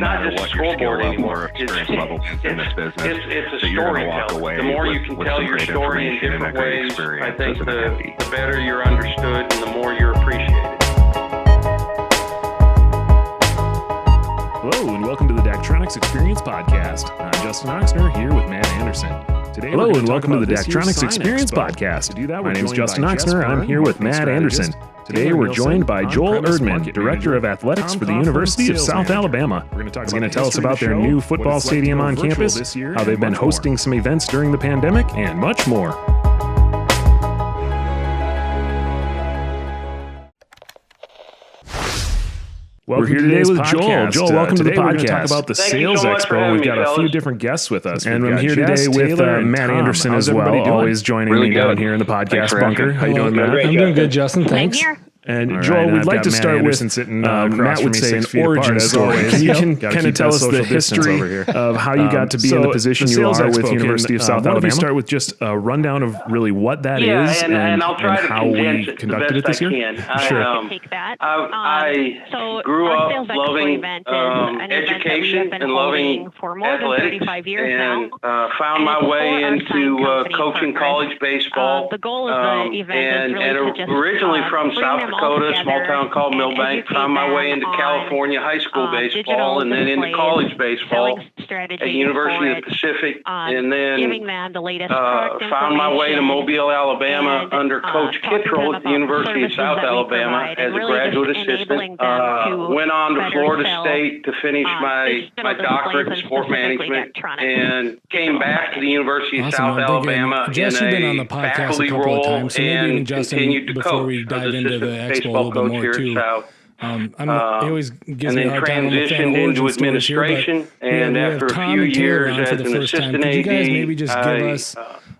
not just a scoreboard anymore. It's a storytelling. The more you can tell your story in different ways, I think the better you're understood and the more you're appreciated. Hello, and welcome to the Daktronics Experience Podcast. I'm Justin Oxner, here with Matt Anderson. Hello, and welcome to the Daktronics Experience Podcast. My name is Justin Oxner. I'm here with Matt Anderson. Today, we're joined by Joel Erdmann, Director of Athletics for the University of South Alabama. He's going to tell us about their new football stadium on campus, how they've been hosting some events during the pandemic, and much more. We're here today with Joel. Joel, welcome to the podcast. We're going to talk about the Sales Expo. We've got a few different guests with us. And I'm here today with Matt Anderson as well, always joining me down here in the podcast bunker. How you doing, Matt? I'm doing good, Justin. Thanks. And Joel, we'd like to start with, Matt would say, an origin story. You can kind of tell us the history of how you got to be in the position you are with University of South Alabama. Why don't we start with just a rundown of really what that is and I'll try to how we conducted it this year? Sure. I grew up loving education and loving athletics and found my way into coaching college baseball. The goal of the event is really to just originally from South Dakota, a small town called Millbank, found my way into California high school baseball and then into college baseball at University of the Pacific, and then found my way to Mobile, Alabama under Coach Kittrell at the University of South Alabama as a graduate assistant. Went on to Florida State to finish my doctorate in sport management and came back to the University of South Alabama in a faculty role and continued to coach as assistant baseball coach here at South. It always gives me a hard time. Transitioned into administration, and after a few years as an assistant AD,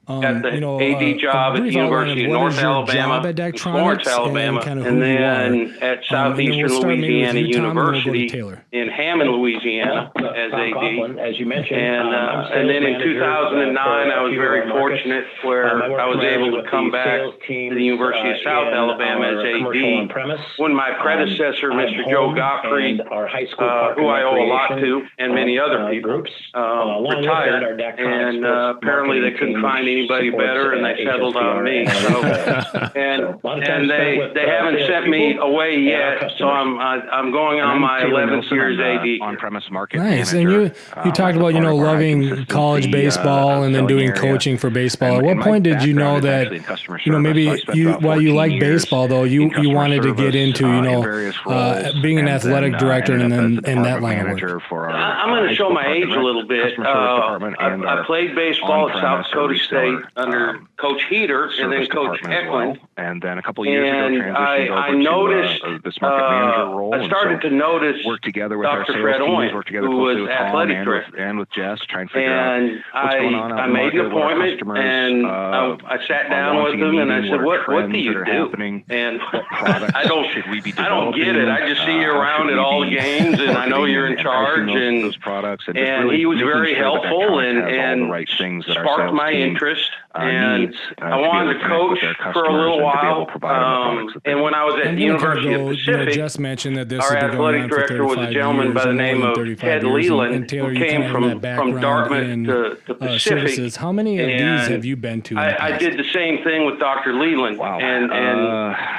got the AD job at the University of North Alabama, Florence, Alabama, and then at Southeastern Louisiana University in Hammond, Louisiana as AD. As you mentioned. And then in 2009, I was very fortunate where I was able to come back to the University of South Alabama as AD when my predecessor, Mr. Joe Godfrey, who I owe a lot to, and many other people, retired. And apparently they couldn't find anybody better, and they settled on me. So, and they haven't sent me away yet, so I'm going on my 11th year as AD. On-premise market nice. manager. And you talked about loving college baseball and then doing coaching for baseball. At what point did you know that maybe while you like baseball though you wanted to get into being an athletic director and then in that line of work? I'm going to show my age a little bit. I played baseball at South Dakota State under Coach Heater and then Coach Eklund. And then a couple of years ago, I noticed, this market manager role. I started to notice work together with Dr. Fred Owen, who was athletic director, and with Jess, trying to figure out what's going on. I made an appointment, and I sat down with him, and I said, "What do you do?" And I don't get it. I just see you around at all the games, and I know you're in charge, and he was very helpful and sparked my interest. And I wanted to coach for a little while. And when I was at the University of the Pacific, just mentioned that this our athletic director was a gentleman by the name of Ted Leland, who came from Dartmouth to Pacific. How many of these have you been to? I did the same thing with Dr. Leland, and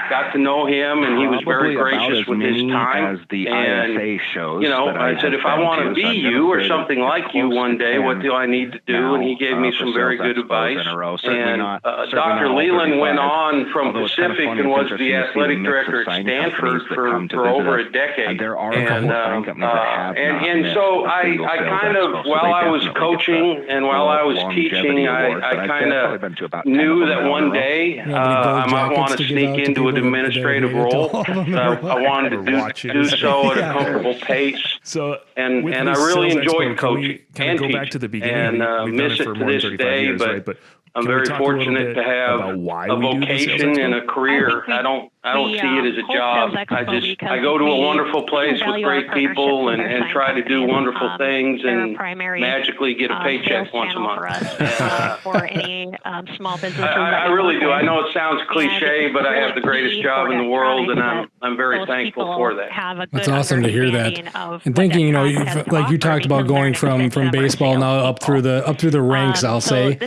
got to know him, and he was very gracious with his time. And I said, if I want to be you or something like you one day, what do I need to do? And he gave me some very good advice. And Dr. Leland went on from Pacific and was the athletic director at Stanford for over a decade. And so I kind of, while I was coaching and while I was teaching, I kind of knew that one day I might want to sneak into an administrative role. I wanted to do so at a comfortable pace. And I really enjoyed coaching and teaching, and miss it to this day. But I'm very fortunate to have a vocation and a career. I don't see it as a job. I go to a wonderful place with great people and try to do wonderful things and magically get a paycheck once a month. For any small businesses. I really do. I know it sounds cliche, but I have the greatest job in the world, and I'm very thankful for that. That's awesome to hear that. And thinking, you know, like you talked about going from baseball now up through the ranks, I'll say.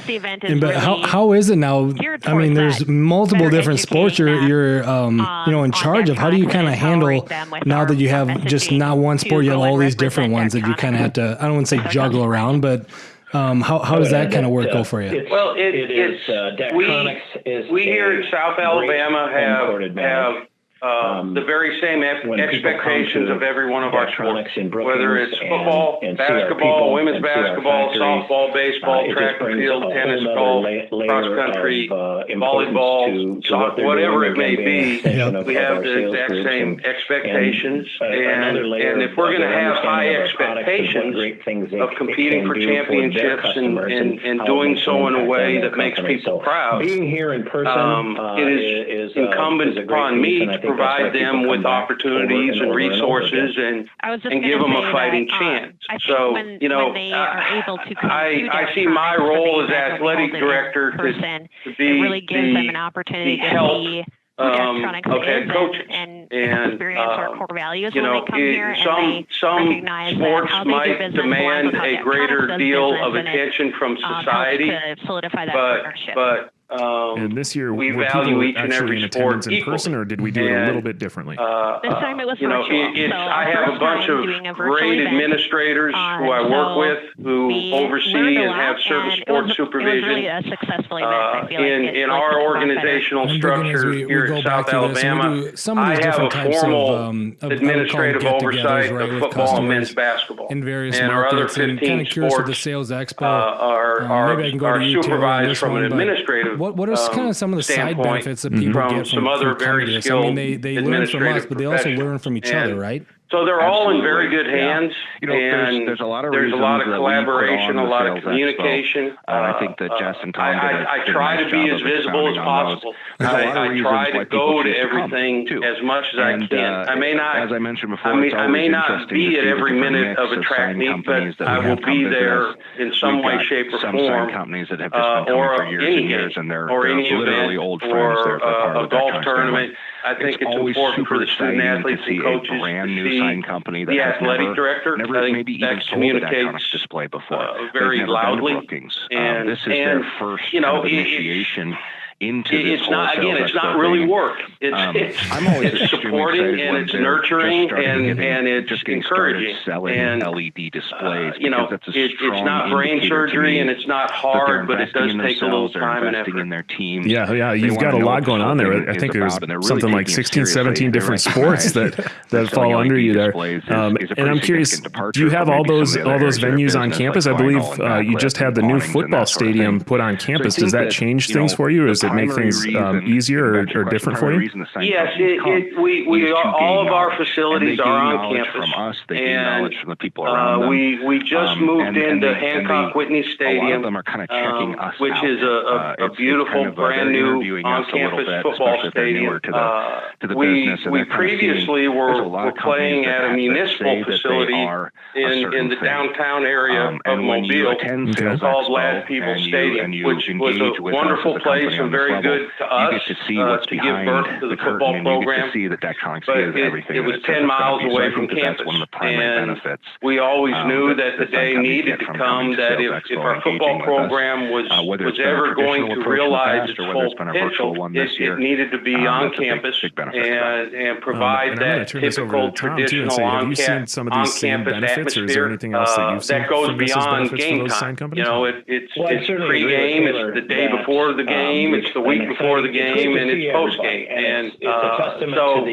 But how is it now? I mean, there's multiple different sports you're in charge of. How do you kind of handle now that you have just not one sport, you have all these different ones that you kind of have to, I don't want to say juggle around, but how does that kind of work go for you? Well, Daktronics we here in South Alabama have the very same expectations of every one of our sports, whether it's football, basketball, women's basketball, softball, baseball, track and field, tennis, golf, cross country, volleyball, soccer, whatever it may be. We have the exact same expectations, and if we're going to have high expectations of competing for championships and doing so in a way that makes people proud, being here in person, it is incumbent upon me to provide them with opportunities and resources and give them a fighting chance. So, I see my role as athletic director to be the help of head coaches. And experience our core values when they come here. Some sports might demand a greater deal of attention from society, to solidify that partnership. but and this year, we were value people each and actually every in sport attendance in person, or did we do it a little bit differently? This time it was virtual. I have a bunch of great administrators who I work with who oversee and have certain sports supervision. It was really a successful event. I feel in our organizational structure here in South Alabama, I have a formal administrative oversight of football and men's basketball. In various and our other markets, and 15 kind of curious with the sports sales expo. are supervised from an administrative what are kind of some of the side benefits that people from get some other very skilled I mean, they learn from us, but they also learn from each other, right? So they're all in very good hands, and there's a lot of collaboration, a lot of communication. I think that Jess and Tom I try to be as visible as possible. I try to go to everything as much as I can. I may not, as I mentioned before, I may not be at every minute of a track meet, but I will be there in some way, shape, or form. Companies that have just been coming for years and years, and they're literally old friends. Or a golf tournament. I think it's important for the student athletes and coaches to see company the athletic director. I think that communicates display before very loudly. And this is their first initiation into this it's not really work. It's supporting and it's nurturing and it's just encouraging. And LED displays, it's not brain surgery and it's not hard, but it does take a little time and effort. In their team. Yeah, you've got a lot going on there. I think there's something like 16, 17 different sports that fall under you there. And I'm curious, do you have all those venues on campus? I believe you just had the new football stadium put on campus. Does that change things for you, or does it make things easier or different for you? Yes, all of our facilities are on campus. From us, they gain knowledge from the people around them. We just moved into Hancock Whitney Stadium, a lot of them are kind of checking us which out. is a beautiful, brand new on-campus football stadium. We previously were playing at a municipal facility in the downtown area of Mobile called Lad People Stadium, which was a wonderful place and very good to us to give birth to the football program. But it was 10 miles away from campus, and we always knew that the day needed to come that if our football program was ever going to realize its full potential, it needed to be on campus and provide that typical traditional on-campus atmosphere that goes beyond game time. It's pre-game, it's the day before the game, it's the week before the game, and it's post-game. And so,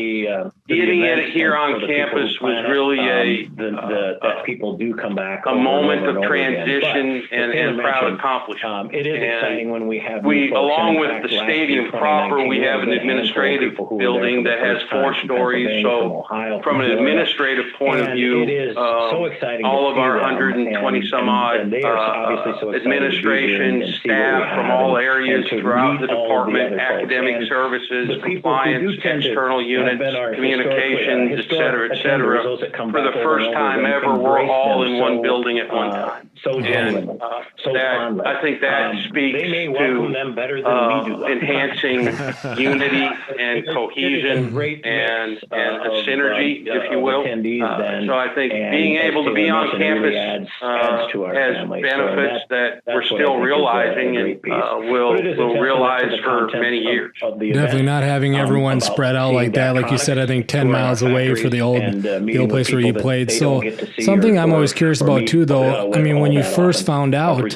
getting it here on campus was really that people do come back a moment of transition and proud accomplishment. It is exciting when we have along with the stadium proper, we have an administrative building that has 4 stories. So from an administrative point of view, all of our 120 some odd administration staff from all areas throughout the department, academic services, compliance, external units, communications, et cetera, for the first time ever, we're all in one building at one time. And I think that speaks to enhancing unity and cohesion and a synergy, if you will. So I think being able to be on campus has benefits that we're still realizing and will realize for many years. Definitely not having everyone spread out like that. Like you said, I think 10 miles away for the old place where you played. So something I'm always curious about too, though, I mean, when you first found out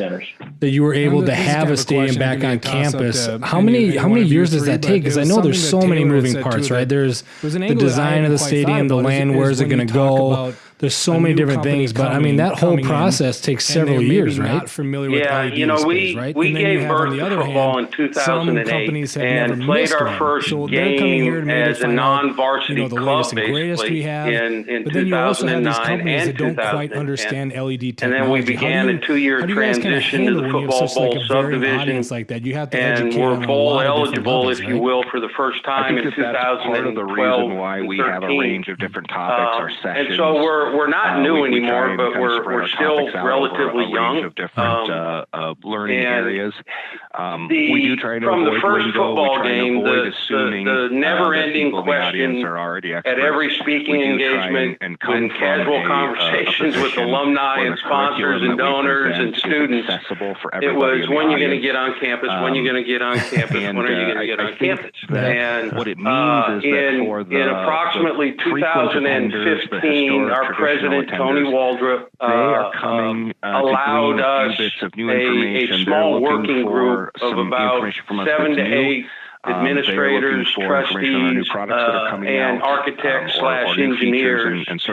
that you were able to have a stadium back on campus, how many years does that take? Because I know there's so many moving parts, right? There's the design of the stadium, the land, where's it going to go? There's so many different things, but I mean, that whole process takes several years, right? Yeah, we gave birth to football in 2008 and played our first game as a non-varsity club, basically, in 2009 and 2010. And then we began a 2-year transition to the Football Bowl subdivision, and we're bowl eligible, if you will, for the first time in 2012. Part of the reason why we have a range of different topics or sessions. And so we're not new anymore, but we're still relatively young. Of different learning areas. We do try to from avoid the first lingo. Football game, the never-ending question at every speaking engagement, and casual conversations with alumni and sponsors and donors and students, it was, when you're going to get on campus, when you're going to get on campus, when are you going to get on campus? And what it means is that for the in approximately 2015, our president, Tony Waldrop, allowed us a small working group of about 7 to 8 administrators, trustees, and architects / engineers to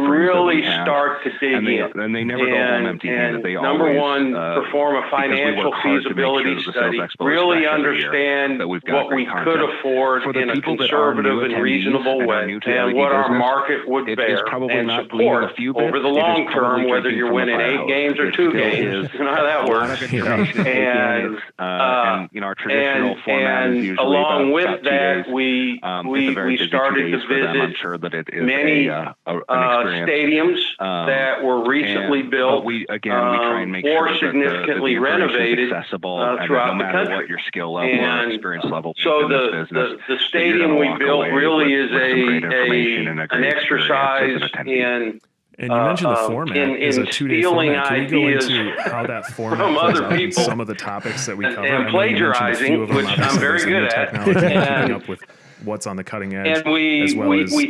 really start to dig in. And they never go home empty-handed. They number one, perform a financial feasibility study, really understand what we could afford in a conservative and reasonable way, and what our market would bear and support over the long term, whether you're winning 8 games or 2 games. You know how that works. And our traditional format. Along with that, we started to visit many stadiums that were recently built or significantly renovated throughout the country. What your skill level or experience level. So the stadium we built really is an exercise in. And you mentioned the format is a 2-day format. Can you go into how that format plays out in some of the topics that we cover? And plagiarizing, which I'm very good at. Coming up with what's on the cutting edge, and we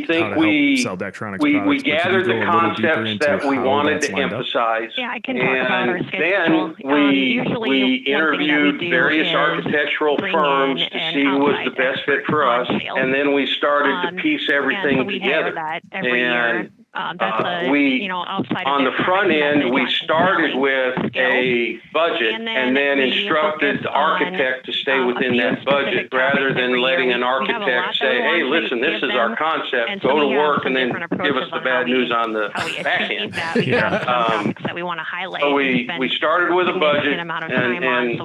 think we sell Daktronics products. We gathered the concepts that we wanted to emphasize. Yeah, I can talk about our schedule. Then we interviewed various architectural firms to see who was the best fit for us, and then we started to piece everything together. And outside on the front end, we started with a budget and then instructed the architect to stay within that budget rather than letting an architect say, hey, listen, this is our concept, go to work, and then give us the bad news on the back end. That we want to highlight. So we started with a budget, and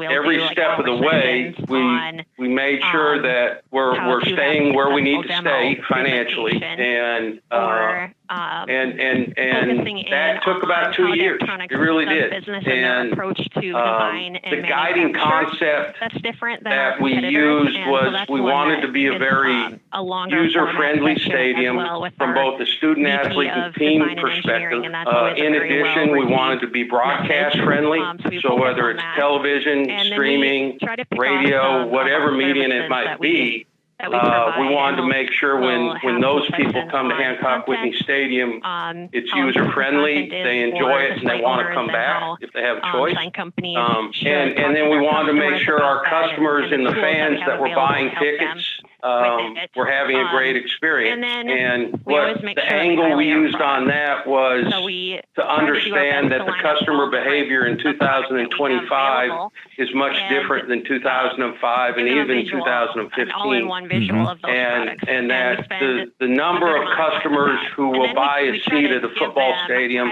every step of the way, we made sure that we're staying where we need to stay financially, and that took about 2 years. It really did. And the guiding concept that we used was we wanted to be a very user-friendly stadium from both the student, athlete, and team perspective. In addition, we wanted to be broadcast-friendly, so whether it's television, streaming, radio, whatever medium it might be, we wanted to make sure when those people come to Hancock Whitney Stadium, it's user-friendly, they enjoy it, and they want to come back if they have a choice. And then we wanted to make sure our customers and the fans that were buying tickets were having a great experience. And what the sure angle we used on that was to understand that the customer behavior in 2025 is much different than 2005 and even 2015. All-in-one visual of those products. And that the number of customers who will buy a seat at a football stadium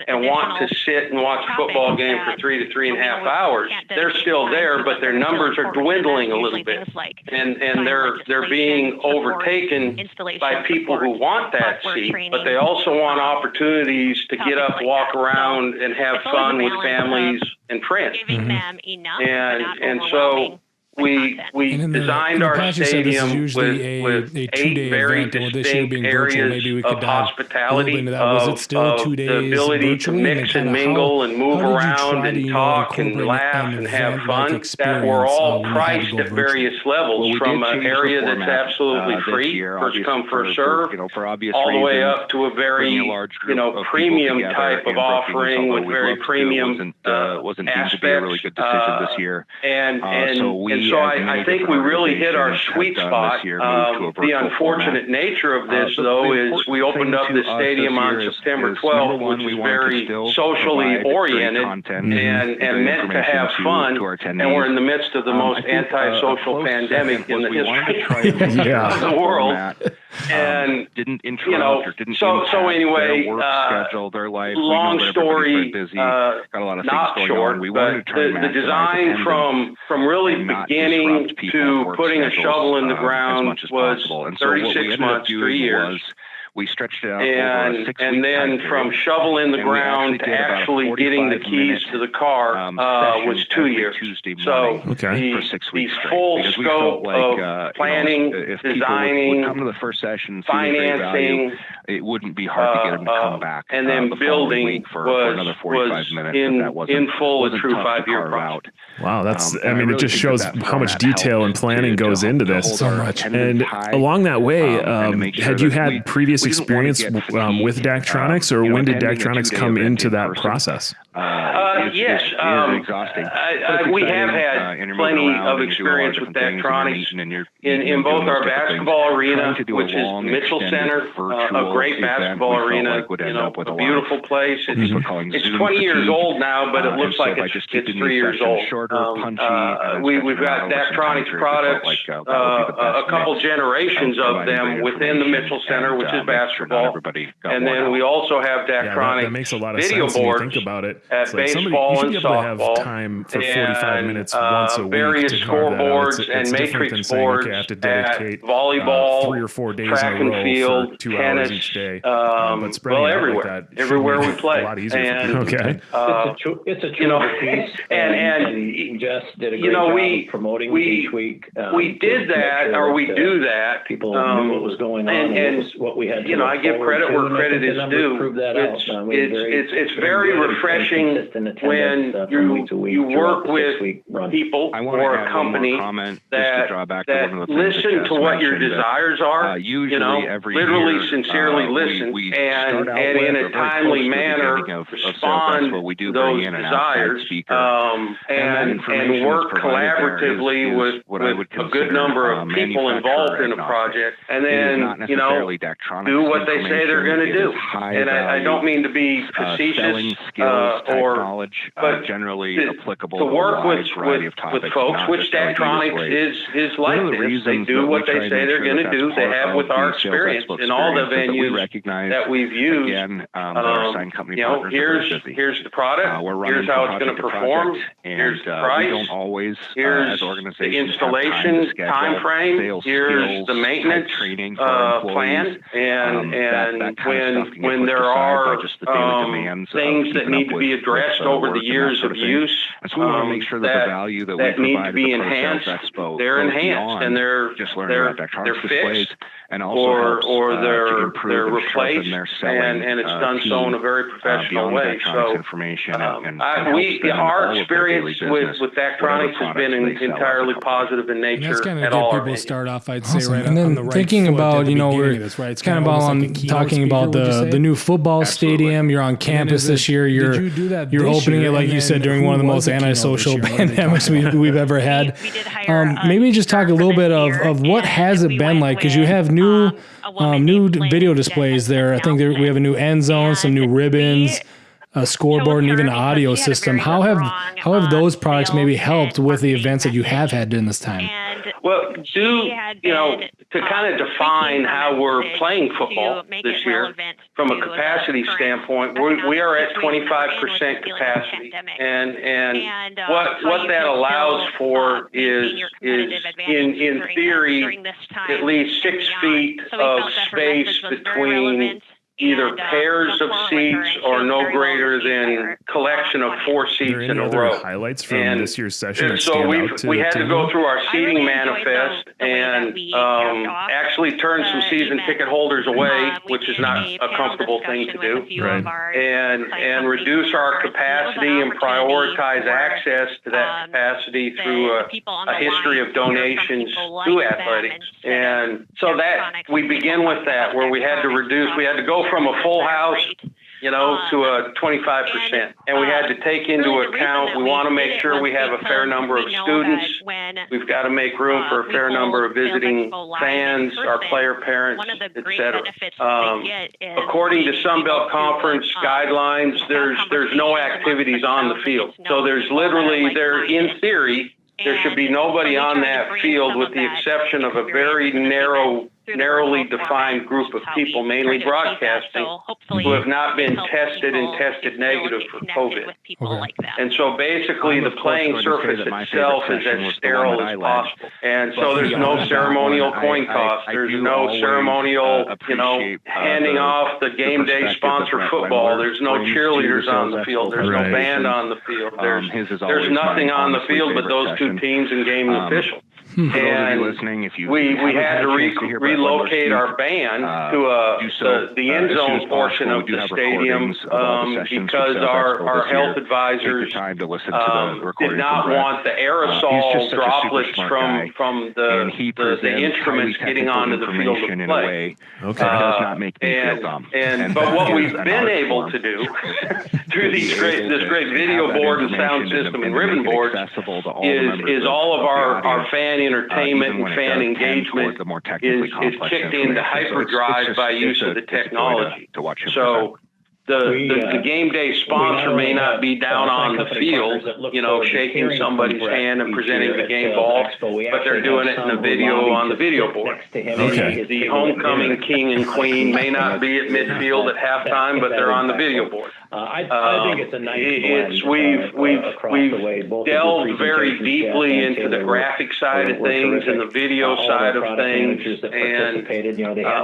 and want to sit and watch a football game for 3 to 3.5 hours, they're still there, but their numbers are dwindling a little bit. And they're being overtaken by people who want that seat, but they also want opportunities to get up, walk around, and have fun with families and friends. And so we designed our stadium with 8 very distinct areas of hospitality, of the ability to mix and mingle and move around and talk and laugh and have fun, that were all priced at various levels, from an area that's absolutely free, first come, first serve, all the way up to a very premium type of offering with very premium aspects. And so I think we really hit our sweet spot. The unfortunate nature of this, though, is we opened up this stadium on September 12th, which is very socially oriented and meant to have fun, and we're in the midst of the most antisocial pandemic in the history of the world. And didn't interrupt or didn't so anyway, their work schedule, their life. Long story, busy. Got a lot of not things short, on. We but the design from really beginning to putting a shovel in the ground was 36 months, 3 years. We stretched it out and then from shovel in the ground to actually getting the keys to the car was 2 years. So the full scope of planning, designing, come to the first session, financing, it wouldn't be hard to get them to come back. And then building for another 45 minutes. In full a true 5-year project. Wow, that's it just shows how much detail and planning goes into this. So much. And along that way, had you had previous experience with Daktronics, or when did Daktronics come into that process? Yes, we have had plenty of experience with Daktronics in both our basketball arena, which is Mitchell Center, a great basketball arena, a beautiful place. It's 20 years old now, but it looks like it's 3 years old. We've got Daktronics products, a couple generations of them within the Mitchell Center, which is basketball, and then we also have Daktronics video boards at baseball and softball, time for 45 minutes once a week, various scoreboards and matrix boards at volleyball, 3 or 4 days track in a and row field, for 2 tennis, hours each day. Well, everywhere we play. A lot easier and okay. It's a true piece, and Jess did a great job promoting each week. We did that, or we do that. People knew what was going on, and what we had. I give credit where credit is due. It's very refreshing when you work with people or a company that listen to what your desires are, literally sincerely listen, and in a timely manner respond to those desires, and work collaboratively with a good number of people involved in a project, and then, do what they say they're going to do. And I don't mean to be facetious, but generally applicable to work with folks, which Daktronics is like this. They do what they say they're going to do. They have with our experience in all the venues that we've used. Here's the product. Here's how it's going to perform. Here's the price. Here's the installation time frame. Here's the maintenance plan. And when there are things that need to be addressed over the years of use, so we want to make sure that the value that we need to be enhanced, they're enhanced, and they're fixed, and also or they're replaced, and it's done so in a very professional way. So our experience with Daktronics has been entirely positive in nature. And that's kind of at get all people start off, I'd say, Awesome. right And on then the right thinking foot about, at the we're beginning of this, right? It's kind of about talking about the new football stadium. You're on campus this year. You're opening it, like you said, during one of the most antisocial pandemics we've ever had. We did hire maybe just talk a little bit of what has it been like, because you have new video displays there. I think we have a new end zone, some new ribbons, a scoreboard, and even an audio system. How have those products maybe helped with the events that you have had during this time? Well, to kind of define how we're playing football this year from a capacity standpoint, we are at 25% capacity, and what that allows for is in theory at least 6 feet of space between either pairs of seats or no greater than collection of 4 seats in a row. Highlights from this year's session. And so we had to go through our seating manifest and actually turn some season ticket holders away, which is not a comfortable thing to do, right. and reduce our capacity and prioritize access to that capacity through a history of donations to athletics. And so that we begin with that, where we had to go from a full house, to a 25%. And we had to take into account, we want to make sure we have a fair number of students. We've got to make room for a fair number of visiting fans, our player parents, etc. According to Sunbelt Conference guidelines, there's no activities on the field. So there's in theory, there should be nobody on that field with the exception of a very narrowly defined group of people, mainly broadcasting, who have not been tested and tested negative for COVID. And so basically the playing surface itself is as sterile as possible. And so there's no ceremonial coin toss. There's no ceremonial, handing off the game day sponsor football. There's no cheerleaders on the field. There's no band on the field. There's nothing on the field but those two teams and game officials. And we had to relocate our band to the end zone portion of the stadium because our health advisors did not want the aerosol droplets from the instruments getting onto the field of play. But what we've been able to do through this great video board and sound system and ribbon boards is all of our fan entertainment and fan engagement is kicked into hyperdrive by use of the technology. So the game day sponsor may not be down on the field, shaking somebody's hand and presenting the game ball, but they're doing it in a video on the video board. The homecoming king and queen may not be at midfield at halftime, but they're on the video board. I think it's a nice we've delved very deeply into the graphic side of things and the video side of things, and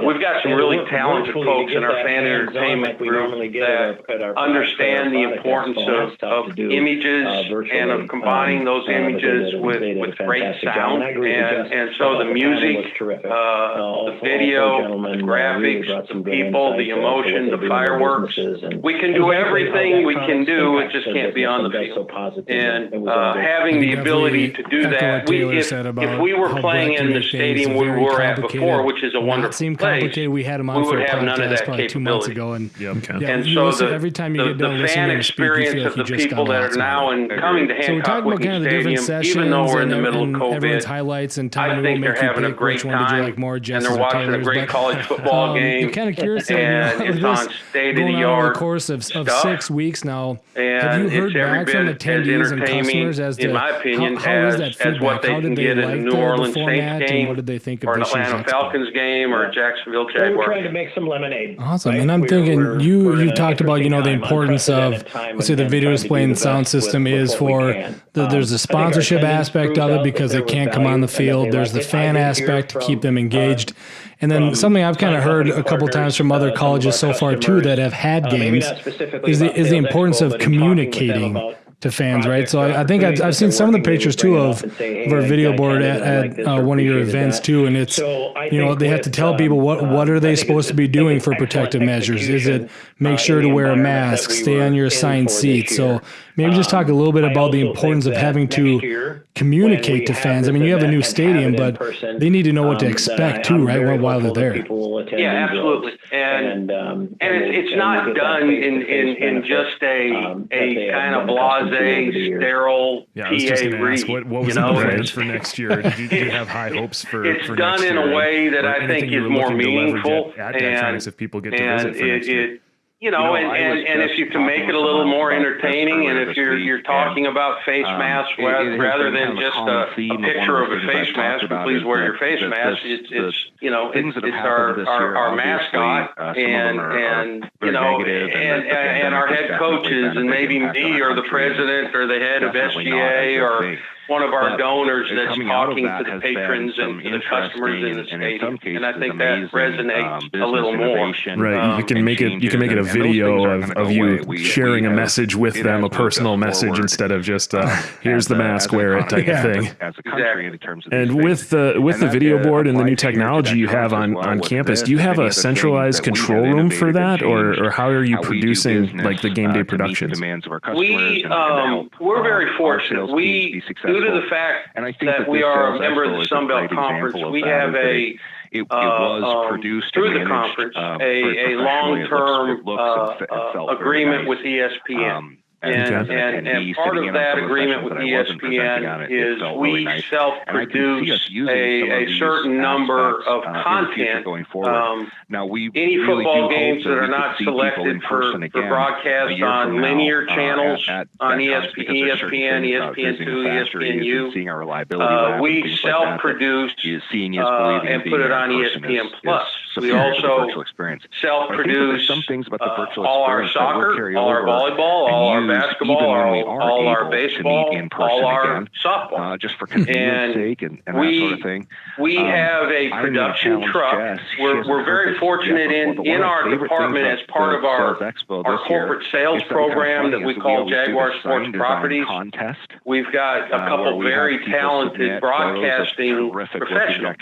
we've got some really talented folks in our fan entertainment group that understand the importance of images and of combining those images with great sound, and so the music, the video, the graphics, the people, the emotion, the fireworks, we can do everything we can do, it just can't be on the field. And having the ability to do that, if we were playing in the stadium we were at before, which is a wonderful place, we had him on for a podcast probably 2 months ago. And so every time you get done fan experience of the people that are now coming to Hancock Whitney Stadium, even though we're in the middle of COVID, highlights and I think they're having a great time, and they're watching a great college football game. I'm kind of curious, and it's on state-of-the-art course of 6 weeks now. And have you heard back from attendees and customers as to, in my opinion, how is that feedback? as what they can get in a New Orleans Saints game, what did they think or of an Atlanta Falcons game, or a Jacksonville Jaguars. We're trying to make some lemonade. Awesome. And I'm thinking you talked about the importance of, let's say, the video display and sound system is for there's the sponsorship aspect of it because they can't come on the field. There's the fan aspect to keep them engaged. And then something I've kind of heard a couple times from other colleges so far too that have had games is the importance of communicating to fans, right? So I think I've seen some of the pictures too of our video board at one of your events too, and it's they have to tell people what are they supposed to be doing for protective measures. Is it make sure to wear a mask, stay on your assigned seat? So maybe just talk a little bit about the importance of having to communicate to fans. I mean, you have a new stadium, but they need to know what to expect too, right? While they're there. Yeah, absolutely. And it's not done in just a kind of blasé, sterile PA. I was just going to ask, what was the plans for next year? Did you have high hopes for it's for done next in year? a way that I think is more meaningful. At Daktronics, if people get to visit for next year. And if you can make it a little more entertaining, and if you're talking about face masks rather than just a picture of a face mask, please wear your face mask. It's our mascot, and our head coaches, and maybe me or the president or the head of SGA or one of our donors that's talking to the patrons and to the customers in the stadium, and I think that resonates a little more. Right, you can make it a video of you sharing a message with them, a personal message, instead of just here's the mask, wear it type of thing. And with the video board and the new technology you have on campus, do you have a centralized control room for that, or how are you producing like the game day productions? We're very fortunate. Due to the fact that we are a member of the Sun Belt Conference, we have it was produced through the conference a long-term agreement with ESPN. And part of that agreement with ESPN is we self-produce a certain number of content. Any football games that are not selected for broadcast on linear channels on ESPN, ESPN2, ESPNU, we self-produce and put it on ESPN Plus. We also self-produce all our soccer, all our volleyball, all our basketball, all our baseball, all our softball. Just for convenience sake and that sort of thing. We have a production truck. We're very fortunate in our department as part of our corporate sales program that we call Jaguar Sports Properties. We've got a couple very talented broadcasting professionals.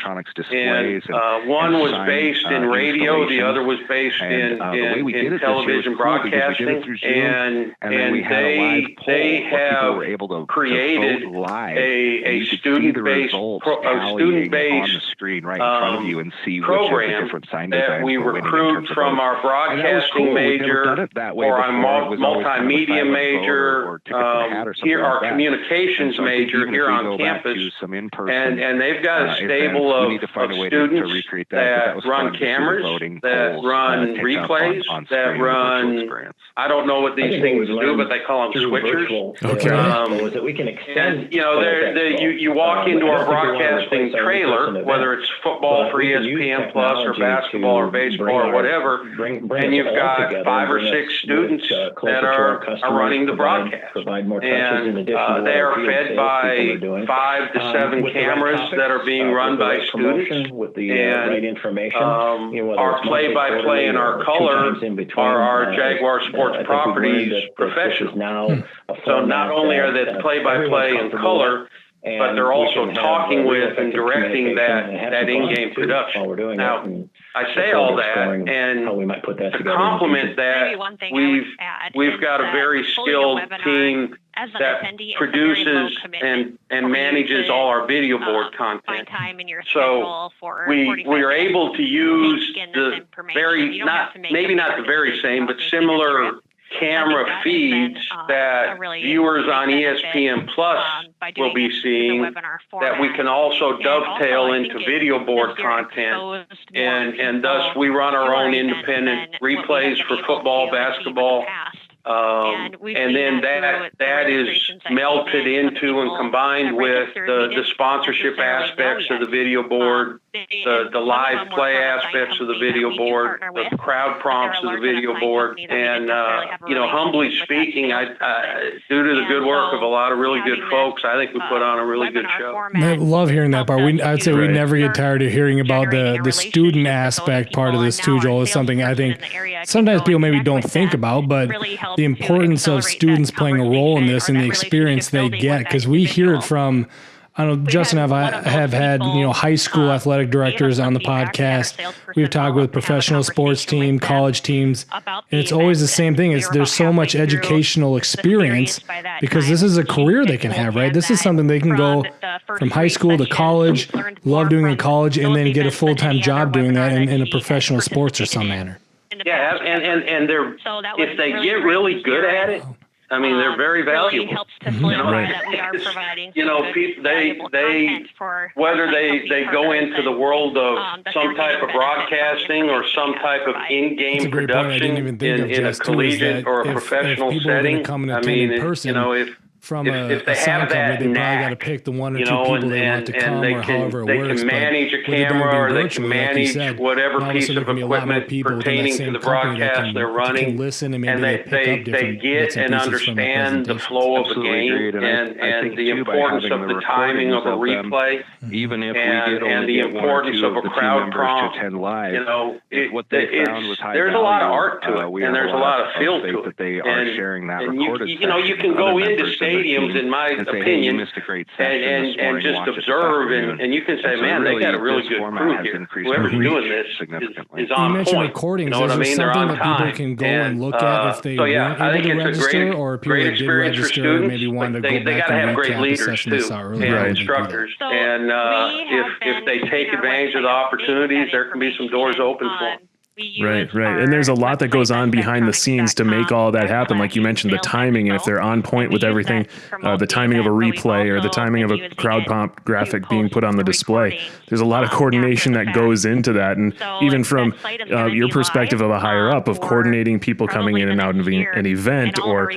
And one was based in radio, the other was based in television broadcasting, and they have created a student-based program that we recruit from our broadcasting major or our multimedia major, here our communications major here on campus, and they've got a stable of students that run cameras, that run replays, that run, I don't know what these things do, but they call them switchers. Okay. We can extend. You walk into our broadcasting trailer, whether it's football for ESPN Plus or basketball or baseball or whatever, and you've got 5 or 6 students that are running the broadcast. And they are fed by 5 to 7 cameras that are being run by students. And our play-by-play and our color are our Jaguar Sports Properties professionals. So not only are they the play-by-play and color, but they're also talking with and directing that in-game production. Now, I say all that, and to complement that, we've got a very skilled team that produces and manages all our video board content. So we are able to use the maybe not the very same, but similar camera feeds that viewers on ESPN Plus will be seeing, that we can also dovetail into video board content, and thus we run our own independent replays for football, basketball, and then that is melted into and combined with the sponsorship aspects of the video board the live play aspects of the video board, the crowd prompts of the video board, and humbly speaking, I due to the good work of a lot of really good folks, I think we put on a really good show. I love hearing that part. I'd say we never get tired of hearing about the student aspect part of this too, Joel. Is something I think sometimes people maybe don't think about, but the importance of students playing a role in this and the experience they get, because we hear it from. I know Justin and I have had high school athletic directors on the podcast. We've talked with professional sports team, college teams, and it's always the same thing. There's so much educational experience because this is a career they can have, right? This is something they can go from high school to college, love doing in college, and then get a full-time job doing that in a professional sports or some manner. Yeah, and they're if they get really good at it. I mean, they're very valuable. Really helps to solidify that we are providing whether they go into the world of some type of broadcasting or some type of in-game production in a collegiate or a professional setting. I mean, if they have that they knack, got to pick the one or two people they want to come, or however it works. They can manage a camera, or they can manage whatever piece of equipment pertaining to the broadcast they're running, and they get and understand the flow of the game and the importance of the timing of a replay, and the importance of a crowd prompt. There's a lot of art to it, and there's a lot of feel to it. And you can go into stadiums, in my opinion, and just observe, and you can say, man, they got a really good crew here. Whoever's doing this is on point. You mentioned recordings. You know what I mean? They're on that time. People can go and look at if they weren't able to register, or people that did register maybe wanted to go back and recap the session they saw earlier. And instructors. And if they take advantage of the opportunities, there can be some doors open for them. Right. And there's a lot that goes on behind the scenes to make all that happen. Like you mentioned, the timing, and if they're on point with everything, the timing of a replay or the timing of a crowd prompt graphic being put on the display. There's a lot of coordination that goes into that. And even from your perspective of a higher up, of coordinating people coming in and out of an event, or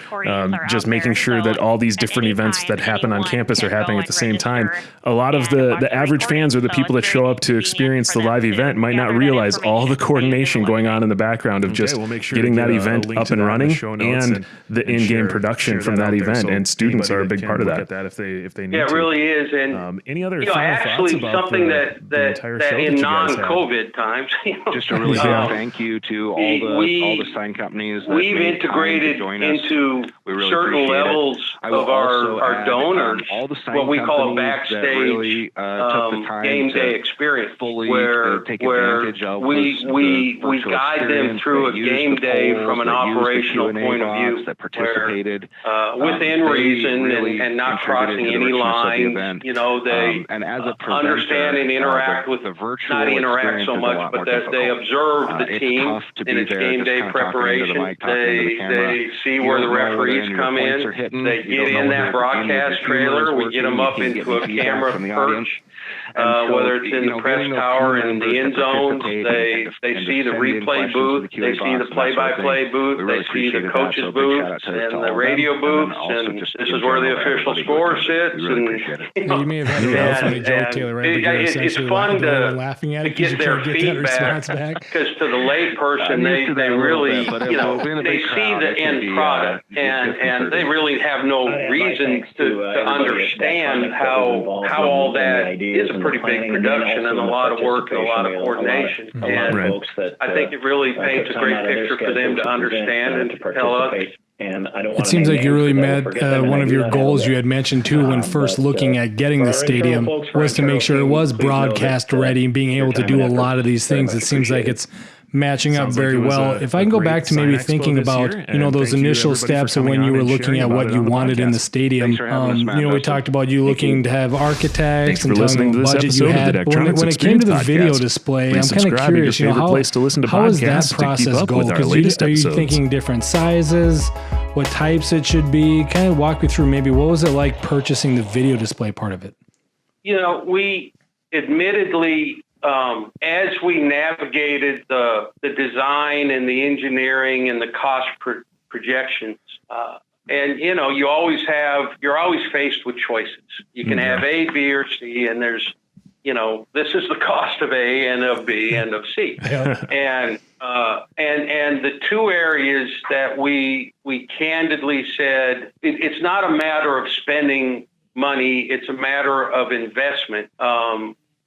just making sure that all these different events that happen on campus are happening at the same time. A lot of the average fans, or the people that show up to experience the live event, might not realize all the coordination going on in the background of just getting that event up and running, and the in-game production from that event. And students are a big part of that. If they need to. Yeah, it really is. And any other final actually thoughts about something the entire show that in you guys non-COVID times, just a really big thank you to all the sign companies. We've integrated into certain levels of our donors what we call a backstage game day experience, where we guide them through a game day from an operational point of view, where, within reason and not crossing any lines. They understand and interact with, not interact so much, but that they observe the team in its game day preparation. They see where the referees come in. They get in that broadcast trailer. We get them up into a camera perch. Whether it's in the press tower and the end zones, they see the replay booth, they see the play-by-play booth, they see the coaches' booths and the radio booths, and this is where the official score sits. You may have had a funny joke, Taylor, right? It's fun to get their feedback, because to the lay person, they really, they see the end product, and they really have no reason to understand how all that is a pretty big production and a lot of work and a lot of coordination. And I think it really paints a great picture for them to understand and to tell us. It seems like you really met one of your goals you had mentioned too when first looking at getting the stadium was to make sure it was broadcast ready and being able to do a lot of these things. It seems like it's matching up very well. If I can go back to maybe thinking about, those initial steps of when you were looking at what you wanted in the stadium, we talked about you looking to have architects and talking about the budget you had. When it came to the video display, I'm kind of curious, how does that process go? Because are you thinking different sizes, what types it should be? Kind of walk me through maybe what was it like purchasing the video display part of it? We admittedly, as we navigated the design and the engineering and the cost projections, and you're always faced with choices. You can have A, B, or C, and there's this is the cost of A and of B and of C. And the two areas that we candidly said, it's not a matter of spending money, it's a matter of investment.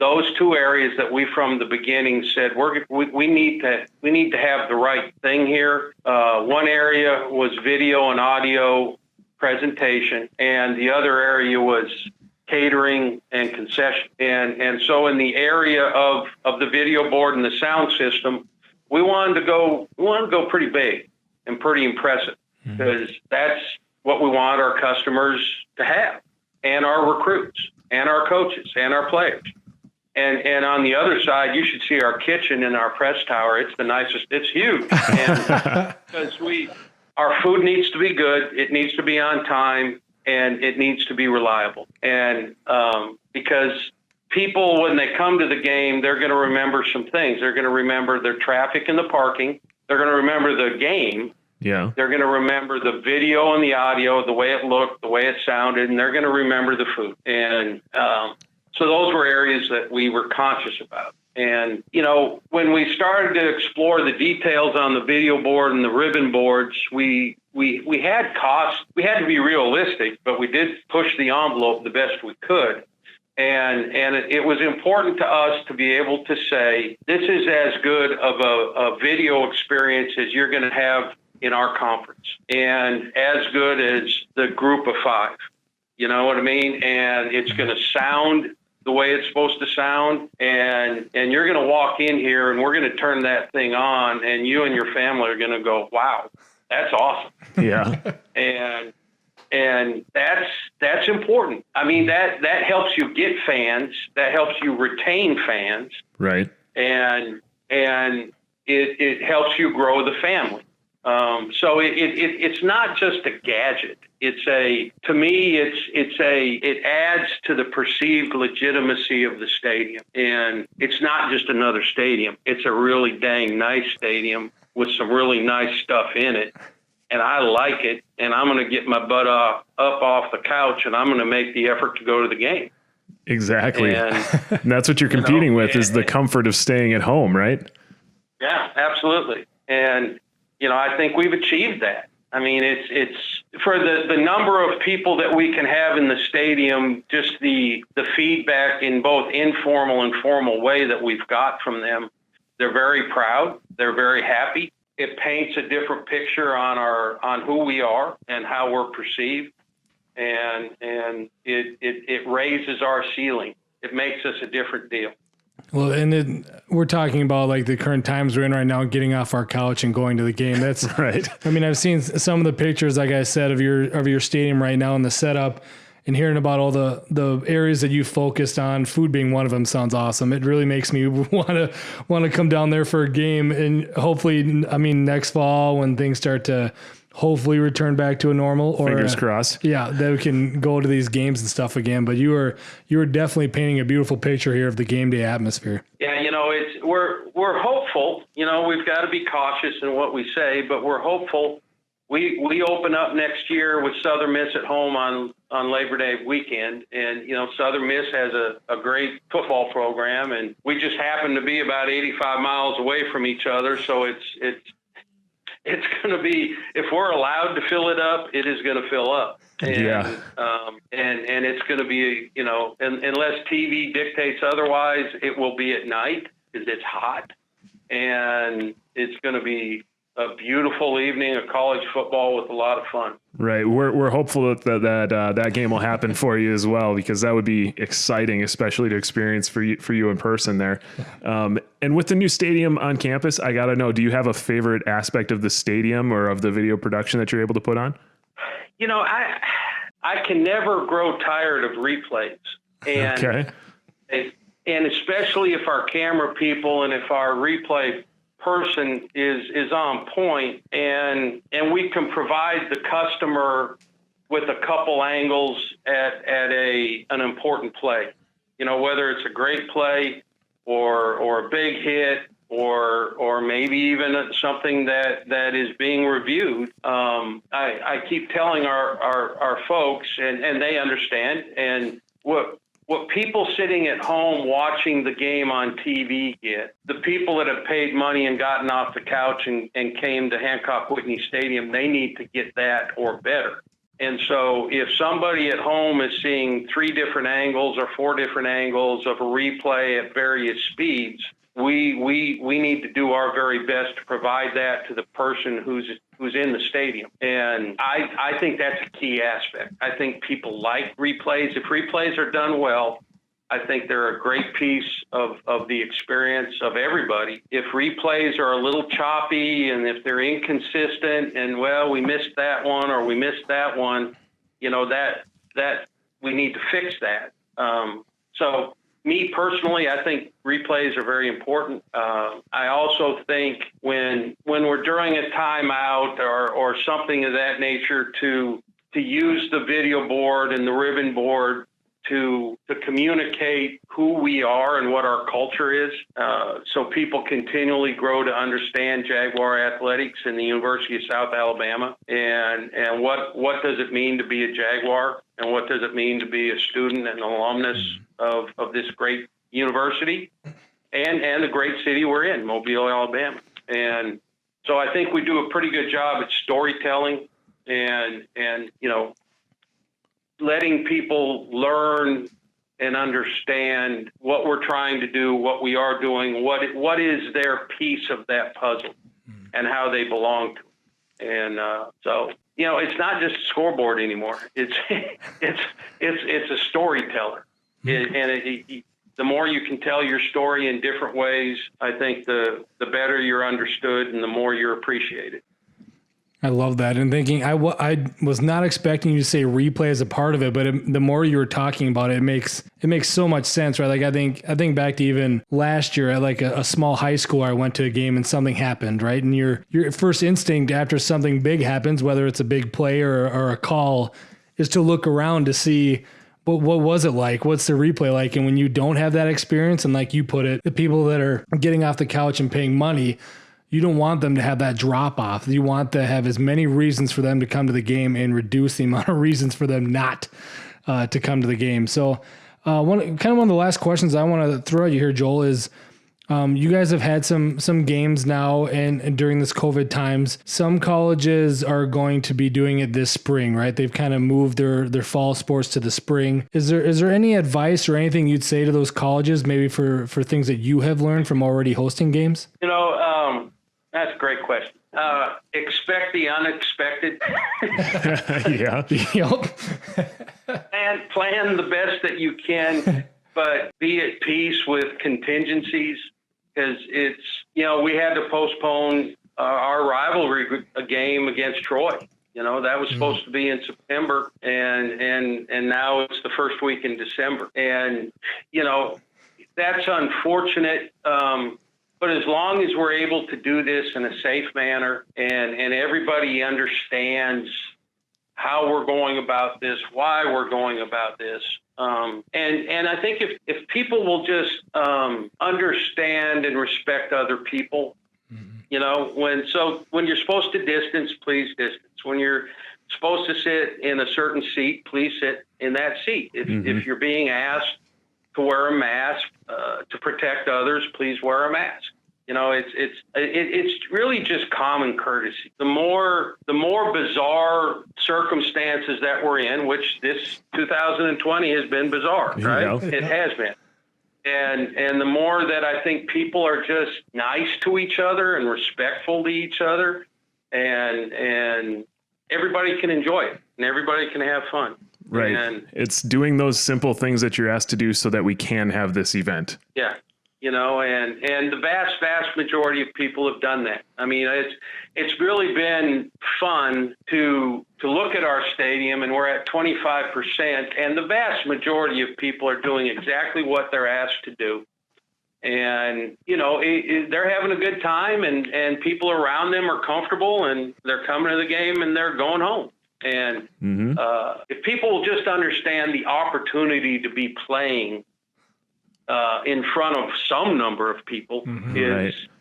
Those two areas that we from the beginning said we need to have the right thing here. One area was video and audio presentation, and the other area was catering and concession. And so in the area of the video board and the sound system, we wanted to go pretty big and pretty impressive, because that's what we want our customers to have, and our recruits and our coaches and our players. And on the other side, you should see our kitchen in our press tower. It's the nicest. It's huge. And because our food needs to be good, it needs to be on time, and it needs to be reliable. And because people, when they come to the game, they're going to remember some things. They're going to remember the traffic and the parking. They're going to remember the game. Yeah. They're going to remember the video and the audio, the way it looked, the way it sounded, and they're going to remember the food. And so those were areas that we were conscious about. And, when we started to explore the details on the video board and the ribbon boards, we had costs. We had to be realistic, but we did push the envelope the best we could. And it was important to us to be able to say, this is as good of a video experience as you're going to have in our conference, and as good as the group of five. You know what I mean? And it's going to sound the way it's supposed to sound, and you're going to walk in here, and we're going to turn that thing on, and you and your family are going to go, wow, that's awesome. Yeah. and that's important. I mean, that helps you get fans, that helps you retain fans, right? And it helps you grow the family. So it's not just a gadget. To me, it adds to the perceived legitimacy of the stadium. And it's not just another stadium. It's a really dang nice stadium with some really nice stuff in it. And I like it. And I'm going to get my butt up off the couch, and I'm going to make the effort to go to the game. Exactly. And that's what you're competing with, is the comfort of staying at home, right? Yeah, absolutely. And I think we've achieved that. I mean, it's for the number of people that we can have in the stadium, just the feedback in both informal and formal way that we've got from them. They're very proud. They're very happy. It paints a different picture on who we are and how we're perceived. And it raises our ceiling. It makes us a different deal. Well, and then we're talking about like the current times we're in right now, getting off our couch and going to the game. That's right. I mean, I've seen some of the pictures, like I said, of your stadium right now and the setup, and hearing about all the areas that you focused on, food being one of them, sounds awesome. It really makes me want to come down there for a game, and hopefully, I mean, next fall when things start to hopefully return back to a normal, or fingers crossed. Yeah, that we can go to these games and stuff again. But you were definitely painting a beautiful picture here of the game day atmosphere. Yeah, we're hopeful. We've got to be cautious in what we say, but we're hopeful. We open up next year with Southern Miss at home on Labor Day weekend, and Southern Miss has a great football program, and we just happen to be about 85 miles away from each other, so it's going to be, if we're allowed to fill it up, it is going to fill up. And, yeah. And it's going to be, unless TV dictates otherwise, it will be at night because it's hot, and it's going to be a beautiful evening of college football with a lot of fun. Right. We're hopeful that game will happen for you as well, because that would be exciting, especially to experience for you in person there. And with the new stadium on campus, I got to know, do you have a favorite aspect of the stadium or of the video production that you're able to put on? I can never grow tired of replays. And, okay. And especially if our camera people and if our replay person is on point, and we can provide the customer with a couple angles at an important play, whether it's a great play or a big hit or maybe even something that is being reviewed. I keep telling our folks, and they understand, and what people sitting at home watching the game on TV get, the people that have paid money and gotten off the couch and came to Hancock Whitney Stadium, they need to get that or better. And so if somebody at home is seeing 3 different angles or 4 different angles of a replay at various speeds, we need to do our very best to provide that to the person who's in the stadium. And I think that's a key aspect. I think people like replays. If replays are done well, I think they're a great piece of the experience of everybody. If replays are a little choppy and if they're inconsistent and, well, we missed that one or we missed that one, that we need to fix that. So me personally, I think replays are very important. I also think when we're during a timeout or something of that nature to use the video board and the ribbon board to communicate who we are and what our culture is, so people continually grow to understand Jaguar athletics and the University of South Alabama and what does it mean to be a Jaguar and what does it mean to be a student and alumnus of this great university and the great city we're in, Mobile, Alabama. And so I think we do a pretty good job at storytelling and letting people learn and understand what we're trying to do, what we are doing, what is their piece of that puzzle and how they belong to it. And so, it's not just a scoreboard anymore. It's a storyteller. The more you can tell your story in different ways, I think the better you're understood and the more you're appreciated. I love that. And thinking, I was not expecting you to say replay as a part of it, but the more you were talking about it, it makes so much sense, right? Like I think back to even last year at like a small high school, I went to a game and something happened, right? And your first instinct after something big happens, whether it's a big play or a call, is to look around to see what was it like? What's the replay like? And when you don't have that experience, and like you put it, the people that are getting off the couch and paying money, you don't want them to have that drop off. You want to have as many reasons for them to come to the game and reduce the amount of reasons for them not to come to the game. So one of the last questions I want to throw at you here, Joel, is you guys have had some games now and during this COVID times. Some colleges are going to be doing it this spring, right? They've kind of moved their fall sports to the spring. Is there any advice or anything you'd say to those colleges, maybe for things that you have learned from already hosting games? That's a great question. Expect the unexpected. Yeah. Yep. And plan the best that you can, but be at peace with contingencies because we had to postpone our rivalry game against Troy. That was supposed to be in September and now it's the first week in December. And, that's unfortunate. But as long as we're able to do this in a safe manner and everybody understands how we're going about this, why we're going about this, and I think if people will just understand and respect other people, when you're supposed to distance, please distance. When you're supposed to sit in a certain seat, please sit in that seat. If you're being asked to wear a mask to protect others, please wear a mask. It's really just common courtesy. The more bizarre circumstances that we're in, which this 2020 has been bizarre, right? It has been. And the more that I think people are just nice to each other and respectful to each other, and everybody can enjoy it and everybody can have fun. Right. And it's doing those simple things that you're asked to do so that we can have this event. Yeah. And the vast majority of people have done that. I mean, it's really been fun to look at our stadium, and we're at 25%, and the vast majority of people are doing exactly what they're asked to do. And, they're having a good time, and people around them are comfortable, and they're coming to the game, and they're going home. And if people will just understand the opportunity to be playing in front of some number of people,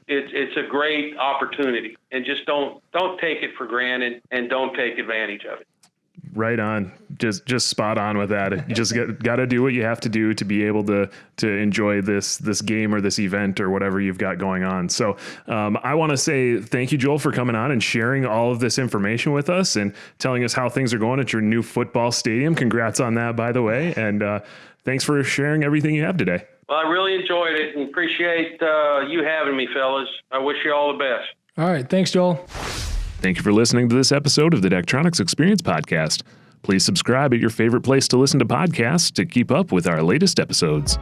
it's a great opportunity, and just don't take it for granted and don't take advantage of it. Right on. just spot on with that. You just got to do what you have to do to be able to enjoy this game or this event or whatever you've got going on. So I want to say thank you, Joel, for coming on and sharing all of this information with us and telling us how things are going at your new football stadium. Congrats on that, by the way. And thanks for sharing everything you have today. Well, I really enjoyed it and appreciate you having me, fellas. I wish you all the best. All right. Thanks, Joel. Thank you for listening to this episode of the Daktronics Experience Podcast. Please subscribe at your favorite place to listen to podcasts to keep up with our latest episodes.